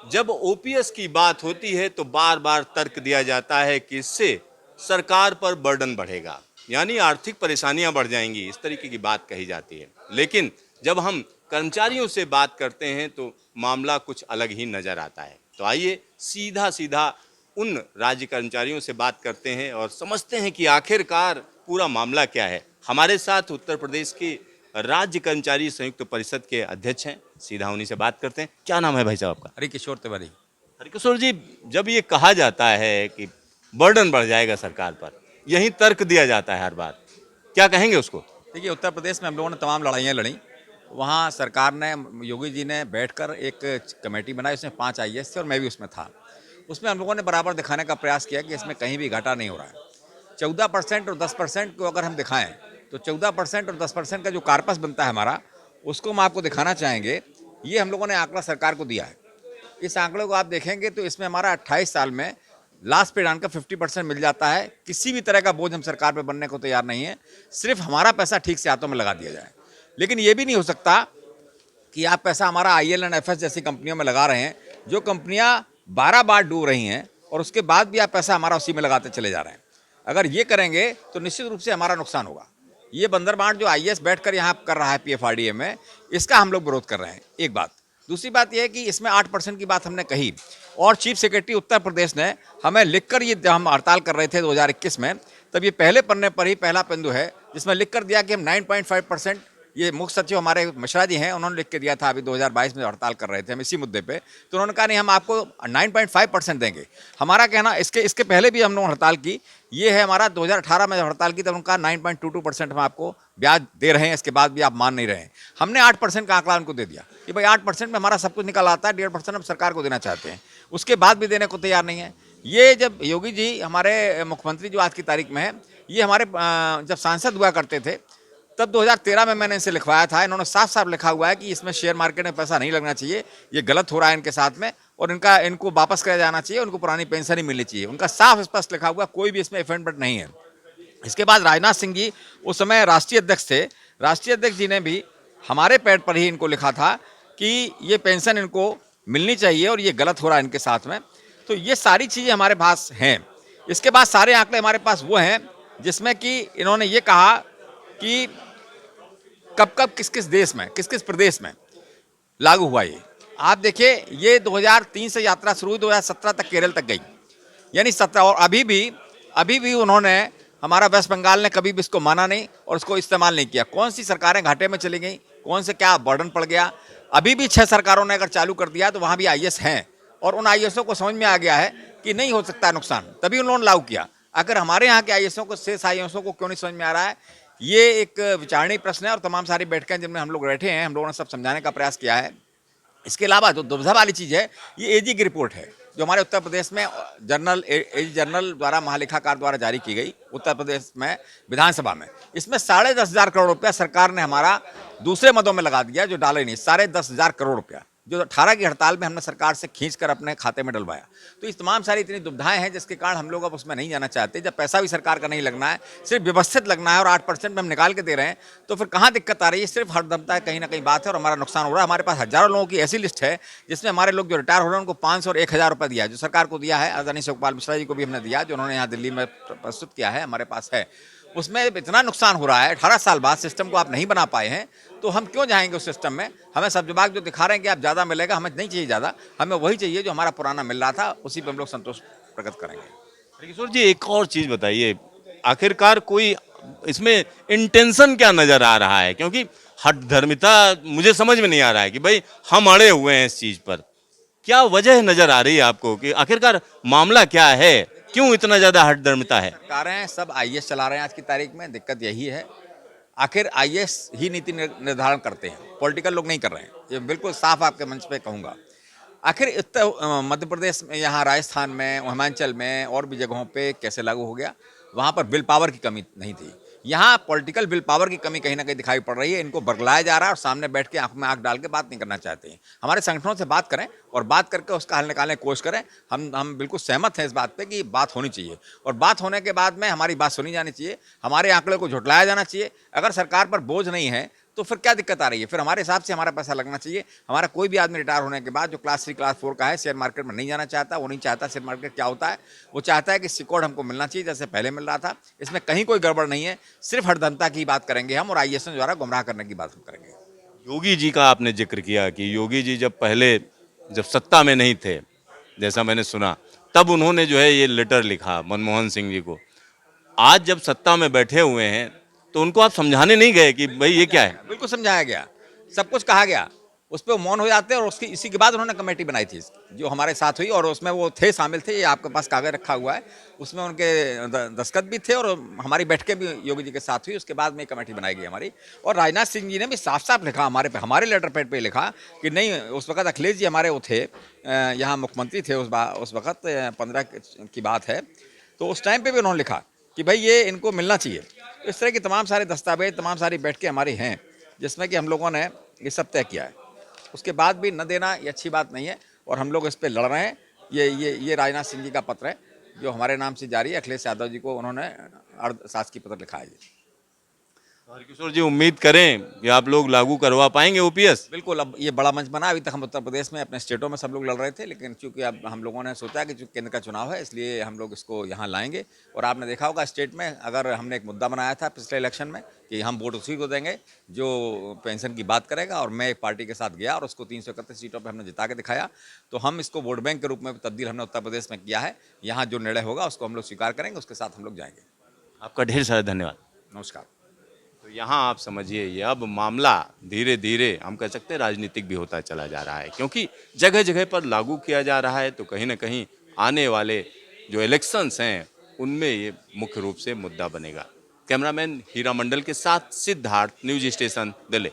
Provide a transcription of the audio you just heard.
जब ओपीएस की बात होती है तो बार बार तर्क दिया जाता है कि इससे सरकार पर बर्डन बढ़ेगा, यानी आर्थिक परेशानियां बढ़ जाएंगी, इस तरीके की बात कही जाती है। लेकिन जब हम कर्मचारियों से बात करते हैं तो मामला कुछ अलग ही नजर आता है। तो आइए सीधा सीधा उन राज्य कर्मचारियों से बात करते हैं और समझते हैं कि आखिरकार पूरा मामला क्या है। हमारे साथ उत्तर प्रदेश के राज्य कर्मचारी संयुक्त परिषद के अध्यक्ष हैं, सीधा उन्हीं से बात करते हैं। क्या नाम है भाई साहब आपका? हरिकिशोर तिवारी। हरकिशोर जी, जब ये कहा जाता है कि बर्डन बढ़ जाएगा सरकार पर, यही तर्क दिया जाता है हर बार, क्या कहेंगे उसको? देखिए, उत्तर प्रदेश में हम लोगों ने तमाम लड़ाइयाँ लड़ी। वहाँ सरकार ने, योगी जी ने बैठकर एक कमेटी बनाई, उसमें 5 आईएएस थे और मैं भी उसमें था। उसमें हम लोगों ने बराबर दिखाने का प्रयास किया कि इसमें कहीं भी घाटा नहीं हो रहा है। 14% और 10% को अगर हम दिखाएं तो 14% और 10% का जो कार्पस बनता है हमारा, उसको हम आपको दिखाना चाहेंगे। ये हम लोगों ने आंकड़ा सरकार को दिया है। इस आंकड़े को आप देखेंगे तो इसमें हमारा 28 साल में लास्ट पेडान का 50% मिल जाता है। किसी भी तरह का बोझ हम सरकार पे बनने को तैयार नहीं है, सिर्फ हमारा पैसा ठीक से हाथों में लगा दिया जाए। लेकिन ये भी नहीं हो सकता कि आप पैसा हमारा आईएल एंड एफएस जैसी कंपनियों में लगा रहे हैं, जो कंपनियां 12 बार डूब रही हैं, और उसके बाद भी आप पैसा हमारा उसी में लगाते चले जा रहे हैं। अगर ये करेंगे तो निश्चित रूप से हमारा नुकसान होगा। ये बंदरबांट जो आईएएस बैठकर यहाँ कर रहा है पीएफआरडीए में, इसका हम लोग विरोध कर रहे हैं, एक बात। दूसरी बात यह है कि इसमें 8% की बात हमने कही, और चीफ सेक्रेटरी उत्तर प्रदेश ने हमें लिखकर, ये जब हम हड़ताल कर रहे थे 2021 में, तब ये पहले पन्ने पर ही पहला बिंदु है जिसमें लिखकर दिया कि हम 9.5%, ये मुख्य सचिव हमारे मिश्रा जी हैं, उन्होंने लिख के दिया था अभी 2022 में हड़ताल कर रहे थे हम इसी मुद्दे पे, तो उन्होंने कहा नहीं, हम आपको 9.5% देंगे। हमारा कहना, इसके इसके पहले भी हम लोग हड़ताल की, ये है हमारा 2018 में हड़ताल की, तब उनका 9.22% हम आपको ब्याज दे रहे हैं, इसके बाद भी आप मान नहीं रहे हैं। हमने 8% का आंकड़ा उनको दे दिया कि भाई 8% में हमारा सब कुछ निकल आता है, 1.5% हम सरकार को देना चाहते हैं, उसके बाद भी देने को तैयार नहीं है। ये जब योगी जी हमारे मुख्यमंत्री जो आज की तारीख में है, ये हमारे जब सांसद हुआ करते थे तब 2013 में मैंने इनसे लिखवाया था। इन्होंने साफ साफ लिखा हुआ है कि इसमें शेयर मार्केट में पैसा नहीं लगना चाहिए, ये गलत हो रहा है इनके साथ में, और इनको वापस किया जाना चाहिए, उनको पुरानी पेंशन ही मिलनी चाहिए। उनका साफ स्पष्ट लिखा हुआ, कोई भी इसमें अमेंडमेंट नहीं है। इसके बाद राजनाथ सिंह जी उस समय राष्ट्रीय अध्यक्ष थे, राष्ट्रीय अध्यक्ष जी ने भी हमारे पैड पर ही इनको लिखा था कि ये पेंशन इनको मिलनी चाहिए और ये गलत हो रहा है इनके साथ में। तो ये सारी चीज़ें हमारे पास हैं। इसके बाद सारे आंकड़े हमारे पास वो हैं जिसमें कि इन्होंने ये कहा कि कब कब किस किस देश में, किस किस प्रदेश में लागू हुआ। ये आप देखिए, ये 2003 से यात्रा शुरू हुई, 2017 तक केरल तक गई, यानी 17, और अभी भी उन्होंने, हमारा वेस्ट बंगाल ने कभी भी इसको माना नहीं और उसको इस्तेमाल नहीं किया। कौन सी सरकारें घाटे में चली गई, कौन से क्या बर्डन पड़ गया। अभी भी 6 सरकारों ने अगर चालू कर दिया तो वहाँ भी आईएएस हैं, और उन आईएएसओं को समझ में आ गया है कि नहीं हो सकता नुकसान, तभी उन्होंने लागू किया। अगर हमारे यहाँ के आईएएसओं को, शेष आईएएसओं को क्यों नहीं समझ में आ रहा है, ये एक विचारणीय प्रश्न है। और तमाम सारी बैठकें जिनमें हम लोग बैठे हैं, हम लोगों ने सब समझाने का प्रयास किया है। इसके अलावा जो दुविधा वाली चीज़ है, ये एजी की रिपोर्ट है जो हमारे उत्तर प्रदेश में जनरल द्वारा, महालेखाकार द्वारा जारी की गई उत्तर प्रदेश में विधानसभा में। इसमें 10,500 करोड़ रुपया सरकार ने हमारा दूसरे मदों में लगा दिया, जो डाले नहीं। 10,500 करोड़ रुपया जो 18 की हड़ताल में हमने सरकार से खींचकर अपने खाते में डलवाया। तो इस तमाम सारी इतनी दुविधाएं हैं जिसके कारण हम लोग अब उसमें नहीं जाना चाहते। जब पैसा भी सरकार का नहीं लगना है, सिर्फ व्यवस्थित लगना है, और 8% में हम निकाल के दे रहे हैं, तो फिर कहाँ दिक्कत आ रही है। सिर्फ हरदमता है, कहीं ना कहीं बात है, और हमारा नुकसान हो रहा है। हमारे पास हजारों लोगों की ऐसी लिस्ट है जिसमें हमारे लोग जो रिटायर हो रहे हैं उनको 500 और 1,000 रुपये दिया है, जो सरकार को दिया है। आदरणीय शिवपाल मिश्रा जी को भी हमने दिया, जो उन्होंने यहाँ दिल्ली में प्रस्तुत किया है, हमारे पास है। उसमें इतना नुकसान हो रहा है, 18 साल बाद सिस्टम को आप नहीं बना पाए हैं, तो हम क्यों जाएंगे उस सिस्टम में। हमें सब विभाग जो दिखा रहे हैं कि आप ज़्यादा मिलेगा, हमें नहीं चाहिए ज़्यादा, हमें वही चाहिए जो हमारा पुराना मिल रहा था, उसी पर हम लोग संतोष प्रकट करेंगे। किशोर जी, एक और चीज बताइए, आखिरकार कोई इसमें इंटेंशन क्या नजर आ रहा है? क्योंकि हठधर्मिता मुझे समझ में नहीं आ रहा है कि भाई हम अड़े हुए हैं इस चीज पर। क्या वजह नजर आ रही है आपको कि आखिरकार मामला क्या है, क्यों इतना ज्यादा हठधर्मिता है? सरकारें सब आईएएस चला रहे हैं आज की तारीख में, दिक्कत यही है। आखिर आईएएस ही नीति निर्धारण करते हैं, पॉलिटिकल लोग नहीं कर रहे हैं, ये बिल्कुल साफ आपके मंच पे कहूँगा। आखिर मध्य प्रदेश में, यहाँ राजस्थान में, हिमाचल में और भी जगहों पे कैसे लागू हो गया? वहाँ पर विल पावर की कमी नहीं थी, यहाँ पॉलिटिकल विल पावर की कमी कहीं ना कहीं दिखाई पड़ रही है। इनको बरगलाया जा रहा है और सामने बैठ के आंख में आंख डाल के बात नहीं करना चाहते हैं। हमारे संगठनों से बात करें और बात करके उसका हल निकालने की कोशिश करें। हम बिल्कुल सहमत हैं इस बात पे कि बात होनी चाहिए, और बात होने के बाद में हमारी बात सुनी जानी चाहिए, हमारे आंकड़े को झुटलाया जाना चाहिए। अगर सरकार पर बोझ नहीं है तो फिर क्या दिक्कत आ रही है? फिर हमारे हिसाब से हमारा पैसा लगना चाहिए। हमारा कोई भी आदमी रिटायर होने के बाद जो क्लास 3 क्लास 4 का है, शेयर मार्केट में नहीं जाना चाहता, वो नहीं चाहता शेयर मार्केट क्या होता है। वो चाहता है कि सिक्योर्ड हमको मिलना चाहिए जैसे पहले मिल रहा था। इसमें कहीं कोई गड़बड़ नहीं है, सिर्फ हरदंता की बात करेंगे हम और आईएएस द्वारा गुमराह करने की बात हम करेंगे। योगी जी का आपने जिक्र किया कि योगी जी जब सत्ता में नहीं थे, जैसा मैंने सुना, तब उन्होंने जो है ये लेटर लिखा मनमोहन सिंह जी को। आज जब सत्ता में बैठे हुए हैं तो उनको आप समझाने नहीं गए कि भाई ये क्या है? बिल्कुल समझाया गया, सब कुछ कहा गया, उस पर मौन हो जाते हैं। और उसकी इसी के बाद उन्होंने कमेटी बनाई थी जो हमारे साथ हुई, और उसमें वो थे शामिल थे, ये आपके पास कागज रखा हुआ है, उसमें उनके दस्तखत भी थे और हमारी बैठकें भी योगी जी के साथ हुई। उसके बाद में कमेटी बनाई गई हमारी, और राजनाथ सिंह जी ने भी साफ साफ लिखा हमारे लेटर पैड पे लिखा कि नहीं, उस वक्त अखिलेश जी हमारे वो थे, यहाँ मुख्यमंत्री थे उस वक्त 15 की बात है, तो उस टाइम पर भी उन्होंने लिखा कि भाई ये इनको मिलना चाहिए। तो इस तरह की तमाम सारे दस्तावेज, तमाम सारी बैठकें हमारी हैं जिसमें कि हम लोगों ने ये सब तय किया है। उसके बाद भी न देना ये अच्छी बात नहीं है, और हम लोग इस पे लड़ रहे हैं। ये राजनाथ सिंह जी का पत्र है जो हमारे नाम से जारी है। अखिलेश यादव जी को उन्होंने अर्धशासकीय पत्र लिखा है। हरकिशोर जी, उम्मीद करें कि आप लोग लागू करवा पाएंगे ओपीएस? बिल्कुल, अब ये बड़ा मंच बना। अभी तक हम उत्तर प्रदेश में अपने स्टेटों में सब लोग लड़ रहे थे, लेकिन चूंकि अब हम लोगों ने सोचा कि जो केंद्र का चुनाव है, इसलिए हम लोग इसको यहाँ लाएंगे। और आपने देखा होगा स्टेट में, अगर हमने एक मुद्दा बनाया था पिछले इलेक्शन में कि हम वोट उसी को देंगे जो पेंशन की बात करेगा, और मैं एक पार्टी के साथ गया और उसको 331 सीटों पर हमने जिता के दिखाया। तो हम इसको वोट बैंक के रूप में तब्दील हमने उत्तर प्रदेश में किया है। यहाँ जो निर्णय होगा उसको हम लोग स्वीकार करेंगे, उसके साथ हम लोग जाएंगे। आपका ढेर सारा धन्यवाद। नमस्कार। तो यहाँ आप समझिए, ये अब मामला धीरे धीरे हम कह सकते हैं राजनीतिक भी होता चला जा रहा है, क्योंकि जगह जगह पर लागू किया जा रहा है। तो कहीं ना कहीं आने वाले जो इलेक्शंस हैं उनमें ये मुख्य रूप से मुद्दा बनेगा। कैमरामैन हीरा मंडल के साथ सिद्धार्थ, न्यूज स्टेशन दिल्ली।